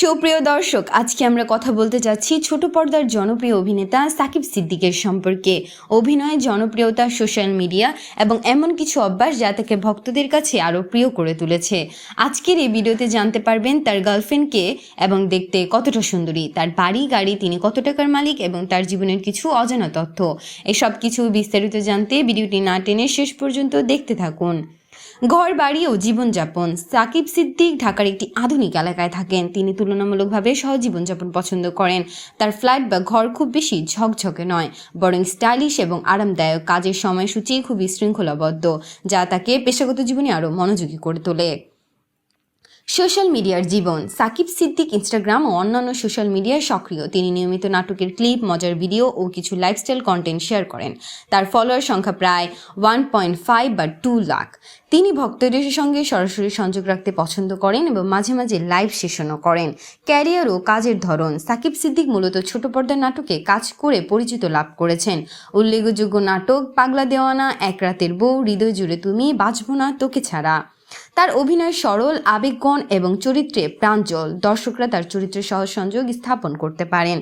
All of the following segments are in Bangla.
সুপ্রিয় দর্শক, আজকে আমরা কথা বলতে যাচ্ছি ছোট পর্দার জনপ্রিয় অভিনেতা সাকিব সিদ্দিকের সম্পর্কে। অভিনয়, জনপ্রিয়তা, সোশ্যাল মিডিয়া এবং এমন কিছু অভ্যাস যা তাকে ভক্তদের কাছে আরও প্রিয় করে তুলেছে। আজকের এই ভিডিওতে জানতে পারবেন তার গার্লফ্রেন্ডকে এবং দেখতে কতটা সুন্দরী, তার বাড়ি গাড়ি, তিনি কত টাকার মালিক এবং তার জীবনের কিছু অজানা তথ্য। এসব কিছু বিস্তারিত জানতে ভিডিওটি না টেনে শেষ পর্যন্ত দেখতে থাকুন। ঘর বাড়ি ও জীবনযাপন। সাকিব সিদ্দিক ঢাকার একটি আধুনিক এলাকায় থাকেন। তিনি তুলনামূলকভাবে সহজ জীবনযাপন পছন্দ করেন। তার ফ্ল্যাট বা ঘর খুব বেশি ঝকঝকে নয়, বরং স্টাইলিশ এবং আরামদায়ক। কাজের সময়সূচি খুবই শৃঙ্খলাবদ্ধ, যা তাকে পেশাগত জীবনে আরও মনোযোগী করে তোলে। সোশ্যাল মিডিয়ার জীবন। সাকিব সিদ্দিক ইনস্টাগ্রাম ও অন্যান্য সোশ্যাল মিডিয়ায় সক্রিয়। তিনি নিয়মিত নাটকের ক্লিপ, মজার ভিডিও ও কিছু লাইফস্টাইল কন্টেন্ট শেয়ার করেন। তার ফলোয়ার সংখ্যা প্রায় 1.5 বা 2 লাখ। তিনি ভক্তদের সঙ্গে সরাসরি সংযোগ রাখতে পছন্দ করেন এবং মাঝে মাঝে লাইভ সেশনও করেন। ক্যারিয়ার ও কাজের ধরন। সাকিব সিদ্দিক মূলত ছোট পর্দার নাটকে কাজ করে পরিচিত লাভ করেছেন। উল্লেখযোগ্য নাটক পাগলা দেওয়ানা, এক রাতের বউ, হৃদয় জুড়ে তুমি, বাঁচব না তোকে ছাড়া। তার অভিনয় সরল, আবেগঘন এবং চরিত্রে প্রাঞ্জল। দর্শকরা তার চরিত্রের সহজ সংযোগ স্থাপন করতে পারেন।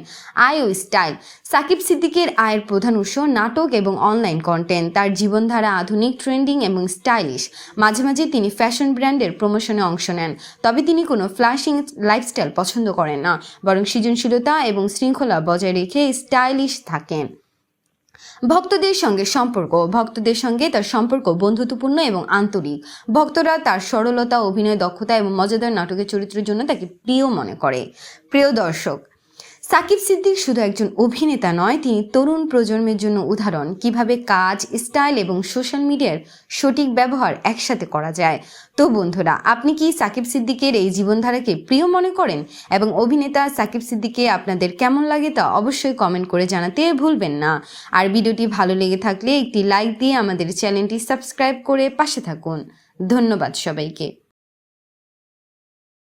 আয় ও স্টাইল। সাকিব সিদ্দিকের আয়ের প্রধান উৎস নাটক এবং অনলাইন কন্টেন্ট। তার জীবনধারা আধুনিক, ট্রেন্ডিং এবং স্টাইলিশ। মাঝে মাঝে তিনি ফ্যাশন ব্র্যান্ডের প্রমোশনে অংশ নেন, তবে তিনি কোনো ফ্ল্যাশিং লাইফস্টাইল পছন্দ করেন না, বরং সৃজনশীলতা এবং শৃঙ্খলা বজায় রেখে স্টাইলিশ থাকেন। ভক্তদের সঙ্গে সম্পর্ক। ভক্তদের সঙ্গে তার সম্পর্ক বন্ধুত্বপূর্ণ এবং আন্তরিক। ভক্তরা তার সরলতা, অভিনয় দক্ষতা এবং মজাদার নাটকের চরিত্রের জন্য তাকে প্রিয় মনে করে। প্রিয় দর্শক, সাকিব সিদ্দিক শুধু একজন অভিনেতা নয়, তিনি তরুণ প্রজন্মের জন্য উদাহরণ। কিভাবে কাজ, স্টাইল এবং সোশ্যাল মিডিয়ার সঠিক ব্যবহার একসাথে করা যায়। তো বন্ধুরা, আপনি কি সাকিব সিদ্দিকের এই জীবনধারাকে প্রিয় মনে করেন এবং অভিনেতা সাকিব সিদ্দিককে আপনাদের কেমন লাগে তা অবশ্যই কমেন্ট করে জানাতে ভুলবেন না। আর ভিডিওটি ভালো লেগে থাকলে একটি লাইক দিয়ে আমাদের চ্যানেলটি সাবস্ক্রাইব করে পাশে থাকুন। ধন্যবাদ সবাইকে।